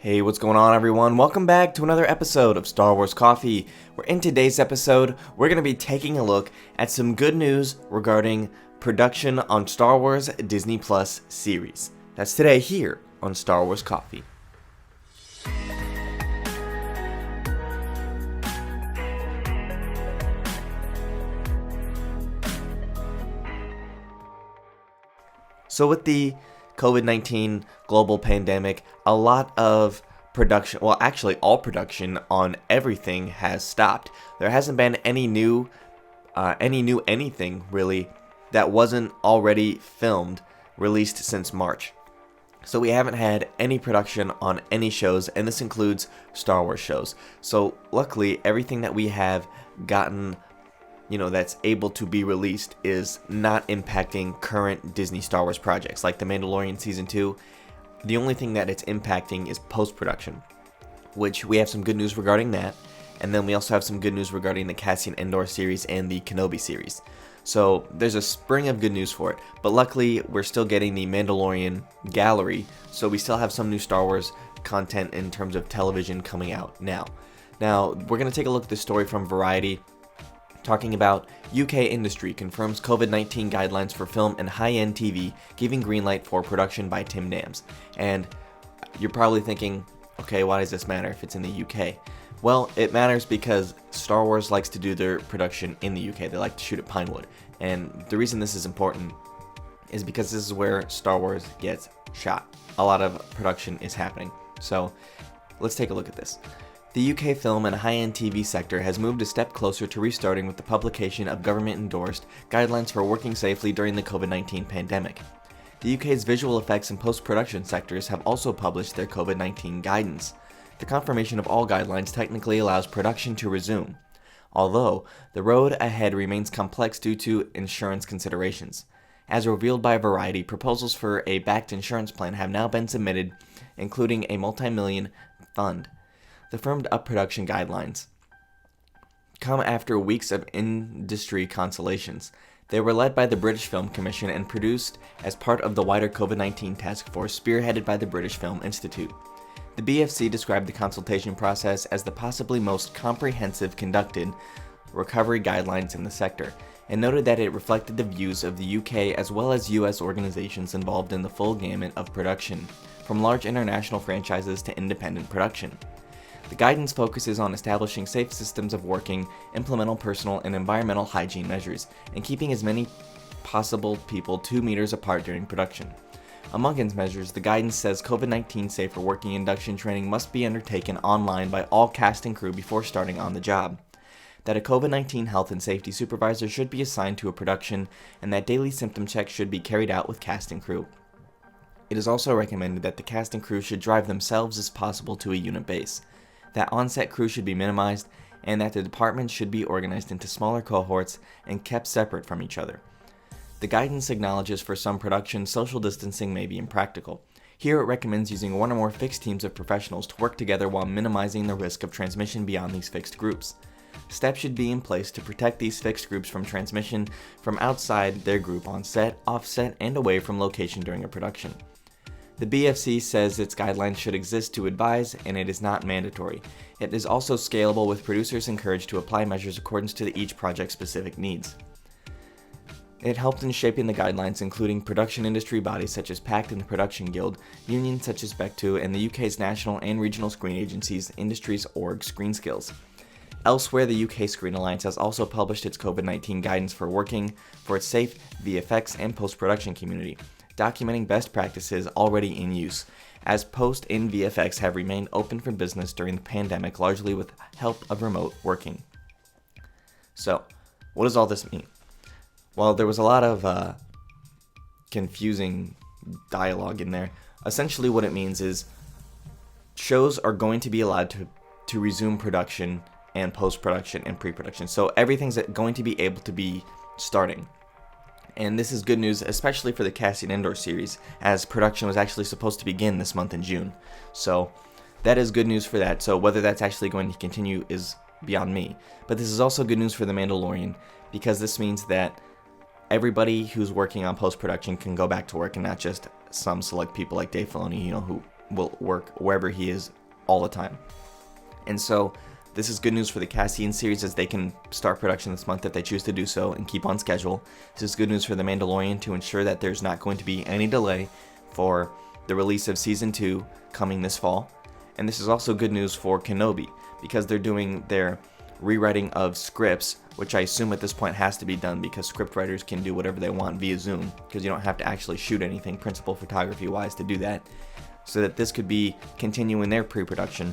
Hey, what's going on, everyone? Welcome back to another episode of Star Wars Coffee, where in today's episode, we're going to be taking a look at some good news regarding production on Star Wars Disney Plus series. That's today here on Star Wars Coffee. So with the COVID-19 global pandemic, a lot of production, well actually all production on everything has stopped. There hasn't been any new anything really that wasn't already filmed released since March. So we haven't had any production on any shows, and this includes Star Wars shows. So luckily everything that we have gotten that's able to be released is not impacting current Disney Star Wars projects, like The Mandalorian Season 2. The only thing that it's impacting is post-production, which we have some good news regarding that, and then we also have some good news regarding the Cassian Andor series and the Kenobi series. So there's a spring of good news for it, but luckily we're still getting the Mandalorian gallery, so we still have some new Star Wars content in terms of television coming out now. Now, we're going to take a look at this story from Variety, talking about UK industry confirms COVID-19 guidelines for film and high-end TV, giving green light for production by Tim Dams. And you're probably thinking, okay, why does this matter if it's in the UK? Well, it matters because Star Wars likes to do their production in the UK. They like to shoot at Pinewood. And the reason this is important is because this is where Star Wars gets shot. A lot of production is happening. So let's take a look at this. The UK film and high-end TV sector has moved a step closer to restarting with the publication of government-endorsed guidelines for working safely during the COVID-19 pandemic. The UK's visual effects and post-production sectors have also published their COVID-19 guidance. The confirmation of all guidelines technically allows production to resume, although the road ahead remains complex due to insurance considerations. As revealed by Variety, proposals for a backed insurance plan have now been submitted, including a multi-million fund. The firmed-up production guidelines come after weeks of industry consolations. They were led by the British Film Commission and produced as part of the wider COVID-19 task force spearheaded by the British Film Institute. The BFC described the consultation process as the possibly most comprehensive conducted recovery guidelines in the sector, and noted that it reflected the views of the UK as well as US organizations involved in the full gamut of production, from large international franchises to independent production. The guidance focuses on establishing safe systems of working, implementing personal and environmental hygiene measures, and keeping as many possible people 2 meters apart during production. Among its measures, the guidance says COVID-19 safer working induction training must be undertaken online by all cast and crew before starting on the job, that a COVID-19 health and safety supervisor should be assigned to a production, and that daily symptom checks should be carried out with cast and crew. It is also recommended that the cast and crew should drive themselves as possible to a unit base, that on-set crew should be minimized, and that the departments should be organized into smaller cohorts and kept separate from each other. The guidance acknowledges for some productions social distancing may be impractical. Here it recommends using one or more fixed teams of professionals to work together while minimizing the risk of transmission beyond these fixed groups. Steps should be in place to protect these fixed groups from transmission from outside their group on set, off-set, and away from location during a production. The BFC says its guidelines should exist to advise, and it is not mandatory. It is also scalable, with producers encouraged to apply measures according to each project's specific needs. It helped in shaping the guidelines, including production industry bodies such as PACT and the Production Guild, unions such as BECTU, and the UK's national and regional screen agencies, Industries Org Screen Skills. Elsewhere, the UK Screen Alliance has also published its COVID-19 guidance for working for its safe VFX and post-production community, documenting best practices already in use, as post and VFX have remained open for business during the pandemic, largely with help of remote working. So, what does all this mean? Well, there was a lot of confusing dialogue in there. Essentially what it means is shows are going to be allowed to resume production and post-production and pre-production. So everything's going to be able to be starting. And this is good news, especially for the Cassian Andor series, as production was actually supposed to begin this month in June. So that is good news for that. So whether that's actually going to continue is beyond me. But this is also good news for The Mandalorian, because this means that everybody who's working on post-production can go back to work, and not just some select people like Dave Filoni, who will work wherever he is all the time. And so this is good news for the Cassian series, as they can start production this month if they choose to do so and keep on schedule. This is good news for The Mandalorian to ensure that there's not going to be any delay for the release of Season 2 coming this fall. And this is also good news for Kenobi, because they're doing their rewriting of scripts, which I assume at this point has to be done because script writers can do whatever they want via Zoom, because you don't have to actually shoot anything principal photography wise to do that, so that this could be continuing their pre-production.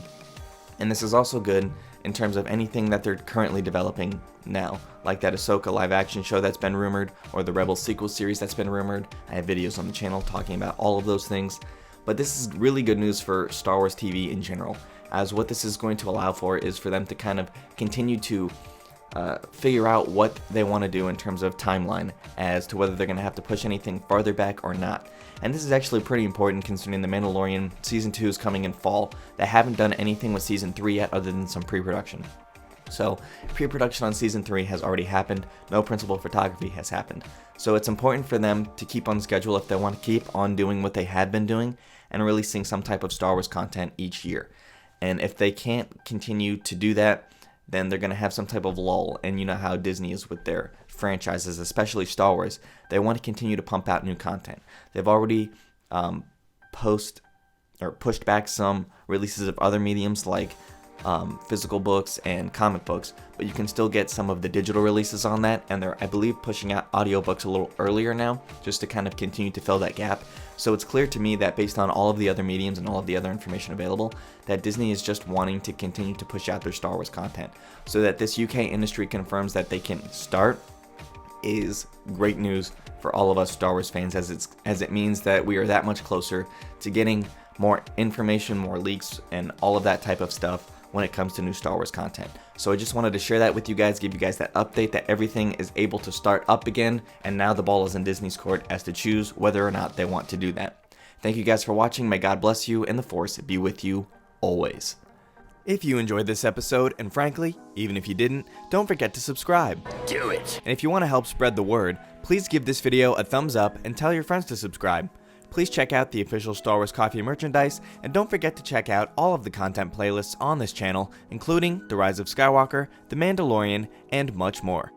And this is also good in terms of anything that they're currently developing now, like that Ahsoka live action show that's been rumored, or the Rebels sequel series that's been rumored. I have videos on the channel talking about all of those things. But this is really good news for Star Wars TV in general, as what this is going to allow for is for them to kind of continue to figure out what they want to do in terms of timeline, as to whether they're going to have to push anything farther back or not. And this is actually pretty important considering The Mandalorian Season 2 is coming in fall. They haven't done anything with Season 3 yet other than some pre-production. So, pre-production on Season 3 has already happened, no principal photography has happened. So it's important for them to keep on schedule if they want to keep on doing what they have been doing and releasing some type of Star Wars content each year. And if they can't continue to do that, then they're going to have some type of lull. And you know how Disney is with their franchises, especially Star Wars. They want to continue to pump out new content. They've already pushed back some releases of other mediums like physical books and comic books, but you can still get some of the digital releases on that, and they're, I believe, pushing out audiobooks a little earlier now, just to kind of continue to fill that gap. So it's clear to me that based on all of the other mediums and all of the other information available, that Disney is just wanting to continue to push out their Star Wars content. So that this UK industry confirms that they can start is great news for all of us Star Wars fans, as it means that we are that much closer to getting more information, more leaks, and all of that type of stuff when it comes to new Star Wars content. So I just wanted to share that with you guys, give you guys that update that everything is able to start up again, and now the ball is in Disney's court as to choose whether or not they want to do that. Thank you guys for watching. May God bless you and the Force be with you always. If you enjoyed this episode, and frankly, even if you didn't, don't forget to subscribe. Do it! And if you want to help spread the word, please give this video a thumbs up and tell your friends to subscribe. Please check out the official Star Wars Coffee merchandise, and don't forget to check out all of the content playlists on this channel, including The Rise of Skywalker, The Mandalorian, and much more.